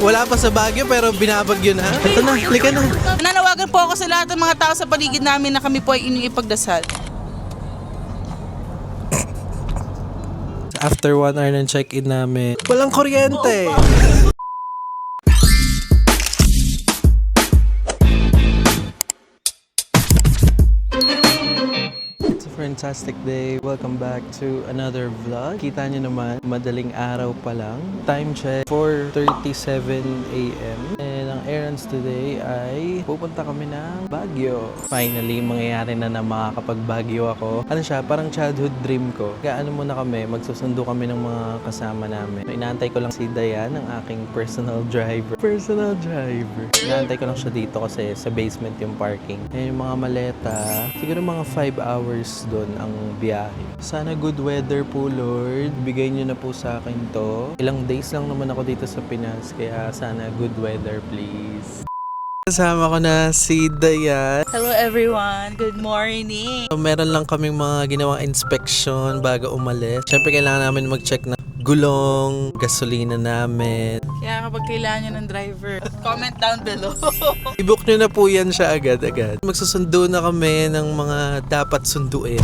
Wala pa sa Baguio pero binabagyo na. Ito na, halika na. Nanawagan po ako sa lahat ng mga tao sa paligid namin na kami po ay inyong ipagdasal. After 1 hour ng check-in namin, walang kuryente. Fantastic day. Welcome back to another vlog. Kita nyo naman, madaling araw pa lang. Time check, 4:37 a.m. And ang errands today ay pupunta kami ng Baguio. Finally, mangyayari na makakapag-Baguio ako. Ano siya, parang childhood dream ko. Kaya ano muna kami, magsusundo kami ng mga kasama namin. So, inaantay ko lang si Dayan, ang aking personal driver. Inaantay ko lang siya dito kasi sa basement yung parking. Ayan yung mga maleta. Siguro mga 5 hours doon ang biyahe. Sana good weather po, Lord. Bigay niyo na po sa akin to. Ilang days lang naman ako dito sa Pinas, kaya sana good weather, please. Kasama ko na si Dayan. Hello everyone, good morning. Meron lang kaming mga ginawang inspection bago umalis. Siyempre kailangan namin mag-check na gulong, gasolina namin. Kaya kapag kailangan nyo ng driver, comment down below. I-book nyo na po yan siya agad-agad. Magsusundo na kami ng mga dapat sunduin.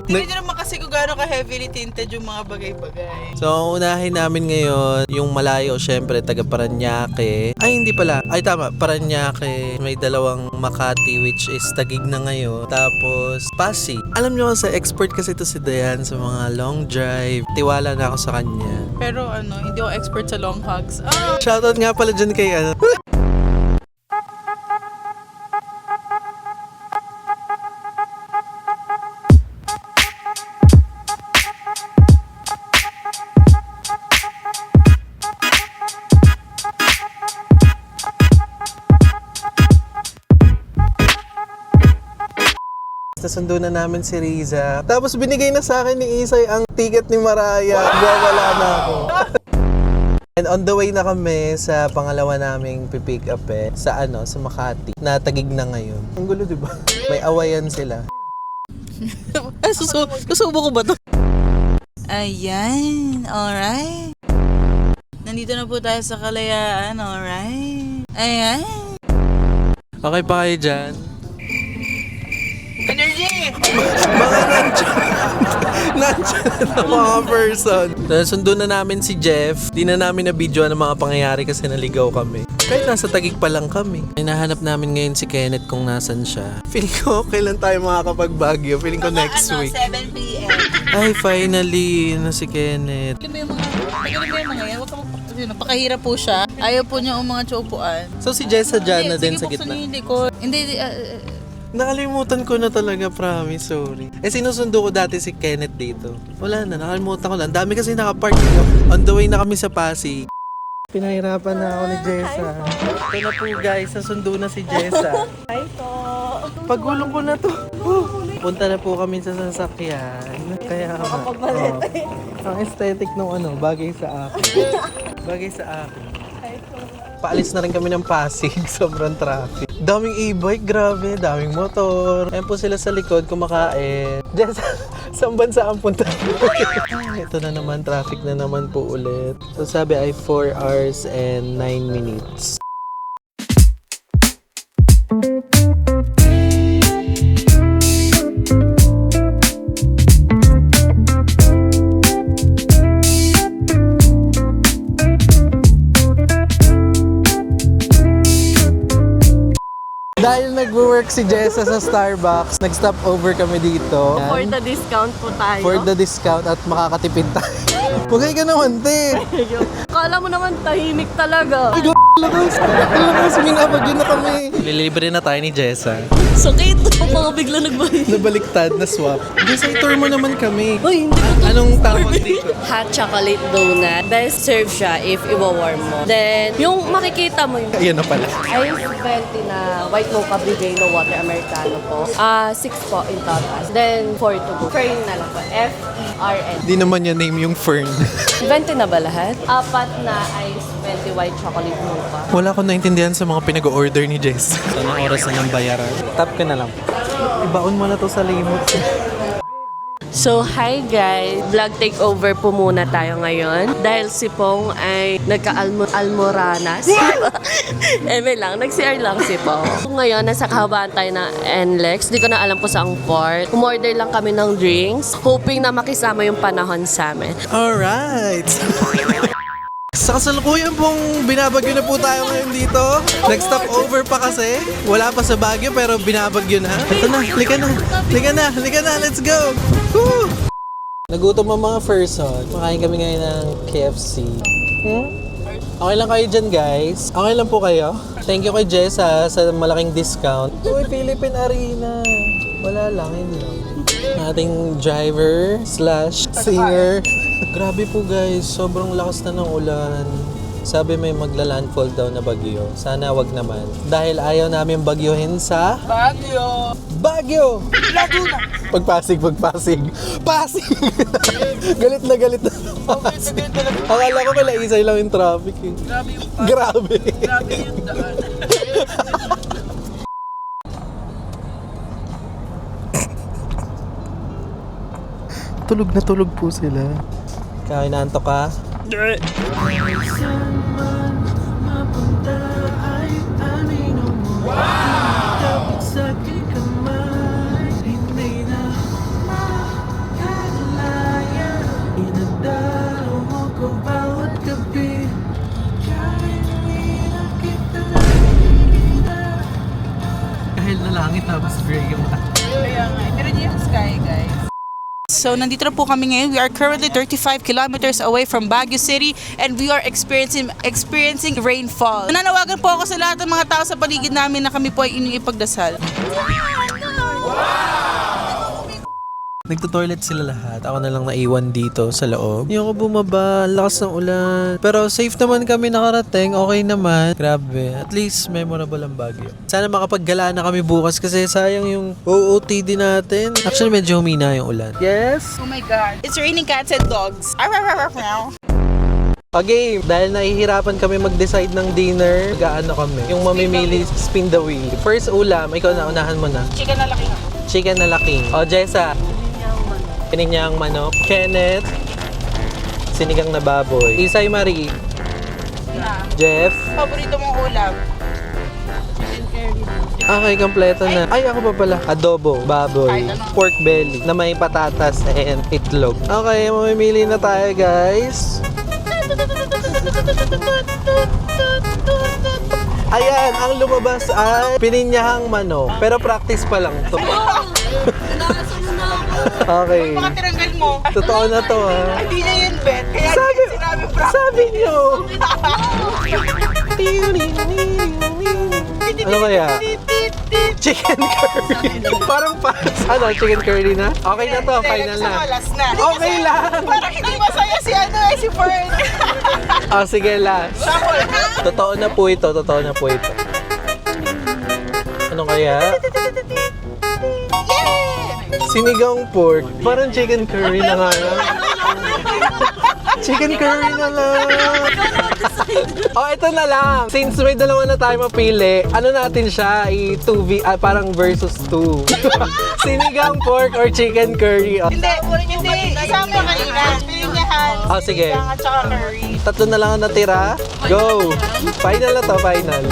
Hindi nyo naman kasi kung gaano ka-heavily tinted yung mga bagay-bagay. So, ang unahin namin ngayon, yung malayo, syempre, taga Paranaque. Ay, hindi pala. Ay, tama. Paranaque. May dalawang Makati, which is Taguig na ngayon. Tapos, Pasig. Alam nyo sa expert kasi ito si Dayan sa mga long drive. Tiwala na ako sa kanya. Pero hindi ako expert sa long hugs. Shoutout nga pala dyan kay Nasundo na namin si Riza. Tapos binigay na sa akin ni Isay ang ticket ni Maraya. Wala na ako. And on the way na kami sa pangalawa naming pipick up sa Makati. Na Taguig na ngayon. Ang gulo, diba? May awayan sila. Susubo ko ba to? Ayan, alright. Nandito na po tayo sa Kalayaan, alright. Ayan. Okay pa kayo dyan? Energy! Mga nandyan na mga person. Sundo na namin si Jeff. Di na namin na-video ng mga pangyayari kasi naligaw kami. Kahit nasa Taguig pa lang kami. Hinahanap namin ngayon si Kenneth kung nasan siya. Feeling ko kailan tayo makakapag-Baguio. Feeling ko next week. 7 p.m. Ay, finally, na si Kenneth. Ano ba yung mga yan? Huwag ka napakahirap po siya. Ayaw po niya ang mga tsopuan. So si Jessa dyan na din sa Sige, gitna. buksan niyo yung likod. Hindi, Nakalimutan ko na talaga, promise, sorry. Sinusundo ko dati si Kenneth dito. Wala na, nakalimutan ko lang. Dami kasi nakapark dito. On the way na kami sa Pasig. Pinahirapan na ako ni Jessa. Ito na po guys, nasundo na si Jessa. Hi po. Pagulong ko na to. Punta na po kami sa sasakyan. Kaya ang aesthetic nung bagay sa akin. Bagay sa akin. Paalis na rin kami ng Pasig, sobrang traffic. Daming e-bike, grabe, daming motor. Ayan po sila sa likod, kumakain. Diyan sa bansa ang punta. Ito na naman, traffic na naman po ulit. So sabi ay 4 hours and 9 minutes. Dahil nag-work si Jessa sa Starbucks, nag-stop over kami dito. For the discount po tayo. For the discount at makakatipid tayo. Pugay ka naman, te! Kala mo naman tahimik talaga. Ay, lakas, minabagyo na kami. Lilibre na tayo ni Jessa. Sakit! Mga bigla nagbayad. Nabaliktad na swap. Jessa, i-tour mo naman kami. Uy, hindi ko Anong tawag dito? hot chocolate donut. Best serve siya if i-warm mo. Then, yung makikita mo yung Ayan na pala. ice 20 na white mocha bigay no water americano po. 6 po in total. Then, 4 to go. Fern na lang po. F-E-R-N. Di naman niya name yung Fern. 20 na ba lahat? 4 na ice 20 white chocolate mocha. Wala akong naintindihan sa mga pinag-order ni Jess. Anong oras na ng bayaran? Tap ka na lang. Ibaon mo na to sa limot. So, hi guys! Vlog takeover po muna tayo ngayon. Dahil si Pong ay nagka-almoranas. Eme lang, nag-CR lang si Pong. Ngayon, nasa kahabaan tayo ng NLEX. Di ko na alam kung saang port. Umorder lang kami ng drinks. Hoping na makisama yung panahon sa amin. Alright! Sa kasalukuyan pong binabagyo na po tayo ngayon dito. Nag-stop over pa kasi. Wala pa sa Baguio pero binabagyo na. Ito na, halika na. Halika na, let's go! Woo! Nagutom ang mga person. Makain kami ngayon ng KFC. Okay lang kayo dyan, guys? Okay lang po kayo? Thank you kay Jessa sa malaking discount. Uy, Philippine Arena. Wala lang, yun lang. Ating driver slash singer. Grabe po guys, sobrang lakas na ng ulan. Sabi may magla-landfall daw na bagyo. Sana wag naman. Dahil ayaw namin bagyohin sa... Bagyo! Laguna! Pagpasig! Pasig! galit na Pasig. Akala ko kala isay lang yung traffic eh. Grabe yung daan. Tulog na tulog po sila. Kaya inaantok ka? Kahit na langit tapos gray yung Kaya nga, pero yung sky, guys. So, nandito na po kami ngayon. We are currently 35 kilometers away from Baguio City and we are experiencing rainfall. Nananawagan po ako sa lahat ng mga tao sa paligid namin na kami po ay inyong ipagdasal. Nagto-toilet sila lahat. Ako na lang naiwan dito sa loob. Hindi ako bumaba. Ang lakas ng ulan. Pero safe naman kami nakarating. Okay naman. Grabe. At least memorable ang Baguio. Sana makapaggalaan na kami bukas kasi sayang yung OOTD natin. Actually, medyo humina yung ulan. Yes? Oh my God. It's raining cats and dogs. Okay, dahil nahihirapan kami mag-decide ng dinner, gaano kami. Yung mamimili, spin the wheel. First ulam, ikaw na, unahan mo na. Chicken na laki. Chicken na laking. O, Jessa. Pininyang manok. Kenneth. Sinigang na baboy. Isay Marie. Jeff. Paborito mong ulam? Okay, kompleto na. Ay, ako pa pala. Adobo, baboy, pork belly, na may patatas and itlog. Okay, mamimili na tayo, guys. Ayan, ang lumabas ay pininyahang manok. Pero practice pa lang to. Okay. Baka tiranggal mo. Totoo na to, ha? Hindi niya yun, Bet. Kaya sinabi Sabi niyo. Ano kaya? Chicken curry. Parang ano, chicken curry na? Okay na to, final na. Okay lang. Parang hindi masaya si Fern. Oh, sige, last. Totoo na po ito. Ano kaya? Sinigang pork. Parang chicken curry na nga lang. Chicken curry na lang. Oh, ito na lang. Since may dalawa na tayo mapili, ano natin siya? Parang versus 2. Sinigang pork or chicken curry? Oh. Hindi. Kasama kanina. Pilinyahan. Oh, sige. Sinigang at saka curry. Tatlo na lang ang natira. Go! Final na to, final.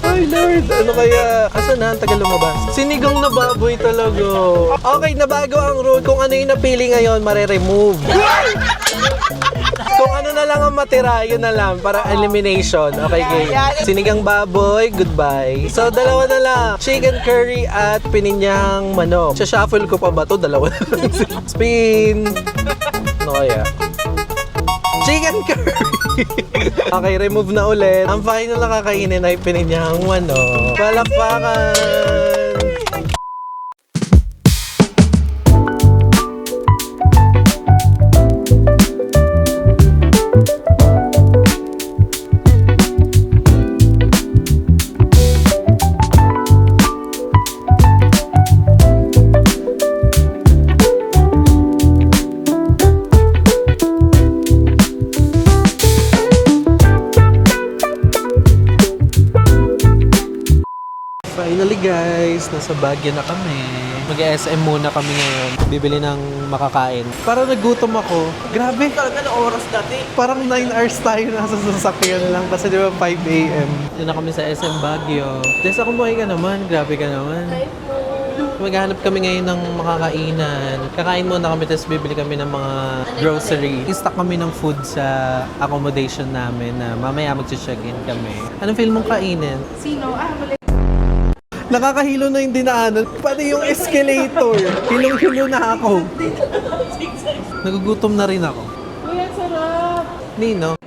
Ay, Lord, ano kaya? Asan na? Ang tagal lumabas. Sinigang na baboy talaga. Okay, nabago ang rule. Kung ano yung napili ngayon, mare-remove. Kung ano na lang ang matira, yun na lang. Para elimination. Okay, game. Sinigang baboy, goodbye. So, dalawa na lang. Chicken curry at pininyang manok. Shuffle ko pa ba to? Dalawa na lang. Spin! Ano kaya? Chicken curry! Okay, remove na ulit. Ang final na kakainin ay pininyang manok. Palakpakan! Finally guys, guys, nasa Baguio na kami. Mag-SM muna kami ngayon. Bibili ng makakain. Parang nagutom ako. Grabe. Talaga na oras dati. Parang 9 hours tayo nasa sasakyan lang. Kasi di ba 5 a.m. Doon na kami sa SM Baguio. Tessa, kumuhay ka naman. Grabe ka naman. Maghanap kami ngayon ng makakainan. Kakain muna kami, tapos bibili kami ng mga grocery. I-stock kami ng food sa accommodation namin na mamaya mag-check-in kami. Anong feel mong kainin? Sino? Mali. Nakakahilo na yung dinaanan. Pati yung escalator. Hilong-hilo na ako. Nagugutom na rin ako. Uy, ang sarap. Nino?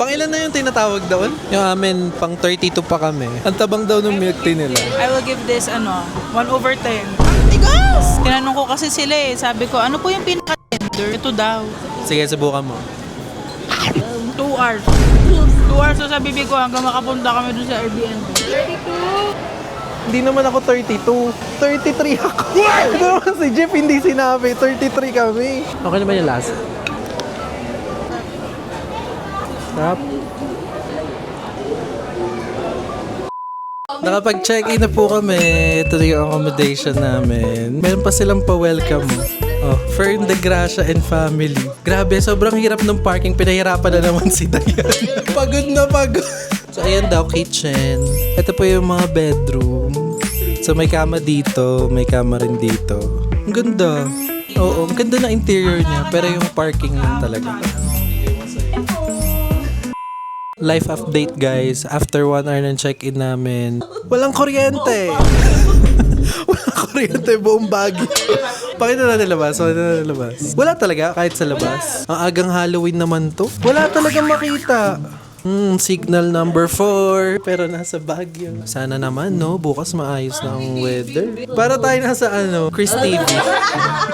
Pangilan na yung tinatawag doon? Yung amin, pang 32 pa kami. Ang tabang daw ng milk tea nila. I will give this, 1/10. Tigas! Tinanong ko kasi sila Sabi ko, ano po yung pinaka-tender? Ito daw. Sige, subukan mo. 2 hours. 2 hours na sa bibig ko hanggang makapunta kami dun sa Airbnb. Hindi naman ako 32. 33 ako. Ito naman si Jeff hindi sinabi. 33 kami. Okay naman yung last. Sarap. Nakapag-check-in na po kami. Ito na yung accommodation namin. Meron pa silang pa-welcome. Oh, Fern de Gracia and family. Grabe, sobrang hirap ng parking. Pinahirapan na naman si Dayan. Pagod na pagod. So, ayan daw, kitchen. Ito po yung mga bedroom. So, may kama dito. May kama rin dito. Ang ganda. Oo, ang ganda na interior niya. Pero yung parking lang talaga. Life update guys, after 1 hour ng check-in namin, walang kuryente! Walang kuryente, buong Baguio. Pakita na nilabas, Wala talaga, kahit sa labas. Ang agang Halloween naman to. Wala talagang makita. Signal number 4, pero nasa Baguio. Sana naman, no? Bukas maayos na ang weather. Para tayo nasa, Chris TV.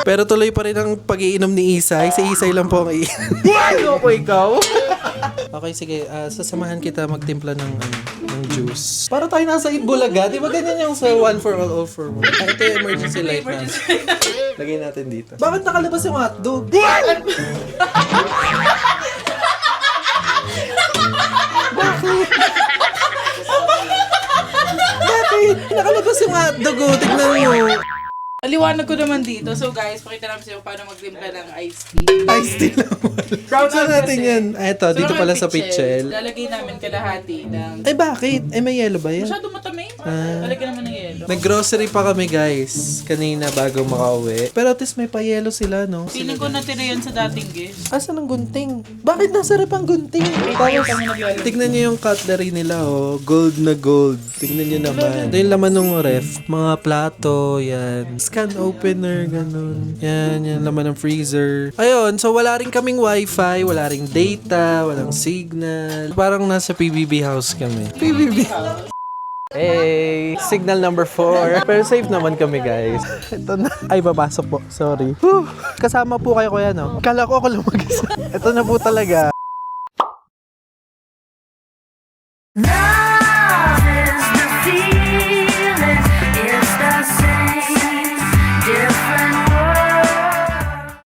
Pero tuloy pa rin ang pag-iinom ni Isay. Si Isay lang po ang iinom. Ano ko ikaw? Okay, sige. Sasamahan kita magtimpla ng juice. Para tayo nasa Itbulaga. Di ba ganyan yung sa one for all for one? Ito yung emergency light natin. Lagay natin dito. Bakit nakalabas yung hotdog? Bakit? Nakalabas yung hotdog, tignan mo. Aliwanag ko naman dito. So guys, pakita namin sa'yo paano magtimpla ng iced tea. Iced tea lang. Brown Saan out natin kasi. yan? Ito, dito pala sa pitchel. Lalagay namin kalahati ng... Eh bakit? Eh may yellow ba yan? Masyado matamis. Lalagyan naman ng yelo. Nag-grocery pa kami guys, kanina bago makauwi. Pero at least may pa-yellow sila, no? Feeling ko natira yan sa dating guest. Asan ang gunting? Bakit nasa rep ang gunting? Tapos, tignan nyo yung cutlery nila, oh. Gold na gold. Tignan nyo naman. Ito yung laman ng ref. Mga plato, yan. Can opener, ganun. Yan laman ng freezer. Ayun, so wala rin kaming wifi, wala ring data, walang signal. Parang nasa PBB house kami. PBB house. Hey, signal number 4. Pero safe naman kami, guys. Ito na. Ay, babasok po. Sorry. Whew. Kasama po kayo kuya, no? Kala ko ako lang mag-isa. Ito na po talaga.